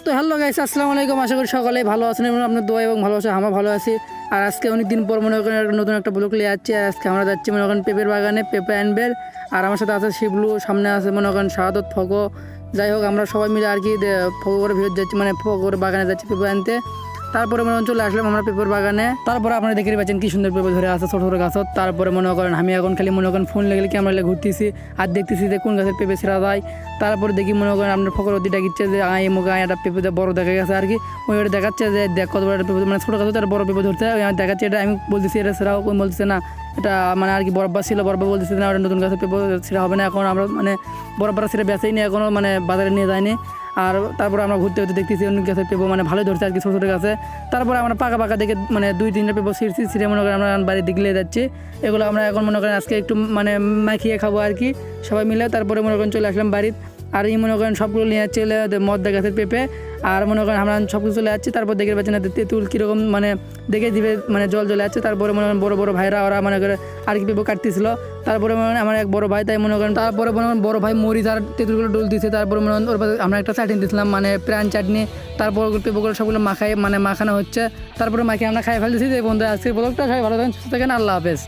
তো hello guys, আসসালামু আলাইকুম। আশা করি সকলেই ভালো আছেন এবং আপনার দোয়া এবং ভালোবাসা আমরা ভালো আছি। আর আজকে অনেক দিন পর মনে করেন নতুন একটা ব্লগ নিয়ে যাচ্ছি। আর আজকে আমরা যাচ্ছি মনে করেন পেঁপের বাগানে, পেঁপে আনবের। আর আমার সাথে আছে শিবলু, সামনে আছে মনে করেন শাহাদত, ফগো। যাই হোক, আমরা সবাই মিলে আর কি ফগো করে ভিড় যাচ্ছি, মানে ফগো করে বাগানে যাচ্ছি পেঁপে আনতে। তারপরে মনে করেন চলে আসলাম আমরা পেঁপের বাগানে। তারপরে আপনারা দেখতে পাচ্ছেন কি সুন্দর পেঁপে ধরে আছে ছোটো ছোটো গাছত। তারপরে মনে করেন আমি এখন খালি মনে করেন ফোন লেগে ক্যামেরা লেগে ঘুরতেছি আর দেখতেছি যে কোন গাছের পেঁপে ছেঁড়া যায়। তারপরে দেখি মনে করেন আপনার ফকরতি ডাকিচ্ছে যে মুখে একটা পেঁপে বড় দেখা গেছে আর কি। ওই ওটা দেখাচ্ছে যে দেখ কত বড় একটা পেঁপে, মানে ছোটো গাছ তার বড় পেঁপে ধরতে দেখাচ্ছে। এটা আমি বলতেছি এটা ছেঁড়াও, কোন বলতেছে না এটা মানে আর কি বরফ ছিল, বরফ বলতেছে না ওটা নতুন গাছের পেঁপে ছেঁড়া হবে না। এখন আমরা মানে বরফ ছেড়ে বেঁচেই নি, এখনও মানে বাজারে নিয়ে যায়নি। আর তারপরে আমরা ঘুরতে ঘুরতে দেখতেছি অন্য গাছের পেঁপো মানে ভালোই ধরছে আর কি, ছোটো ছোটো গাছে। তারপরে আমরা পাকা পাকা দেখে মানে 2-3টা পেঁপো ছিঁড়ে মনে করেন আমরা বাড়ির দিকে নিয়ে যাচ্ছি। এগুলো আমরা এখন মনে করেন আজকে একটু মানে মাখিয়ে খাবো আর কি সবাই মিলে। তারপরে মনে করেন চলে আসলাম বাড়ির। আর এই মনে করেন সবগুলো নিয়ে যাচ্ছে মদ্দা গাছের পেঁপে। আর মনে করেন আমরা সব কিছু চলে যাচ্ছি। তারপর দেখে পাচ্ছি না তেঁতুল কীরকম মানে দেখে দিবে মানে জল চলে যাচ্ছে। তারপরে মনে করেন বড় বড় ভাইরা ওরা মনে করে আর কি পেঁপে কাটতেছিল। তারপরে মনে করেন আমার এক বড় ভাই, তাই মনে করেন তারপরে মনে করেন বড় ভাই মরিচ আর তেঁতুলগুলো ডোল দিচ্ছে। তারপরে মনে করেন ওর পাশে আমরা একটা চাটনি দিয়েছিলাম মানে প্রাণ চাটনি। তারপর পেঁপেগুলো সবগুলো মাখানো হচ্ছে। তারপরে মাখিয়ে আমরা খাই ফেলতেছি। যে বন্ধু আজকের ব্লগটা সবাই ভালো থাকেন, সুস্থ থাকেন, আল্লাহ হাফেজ।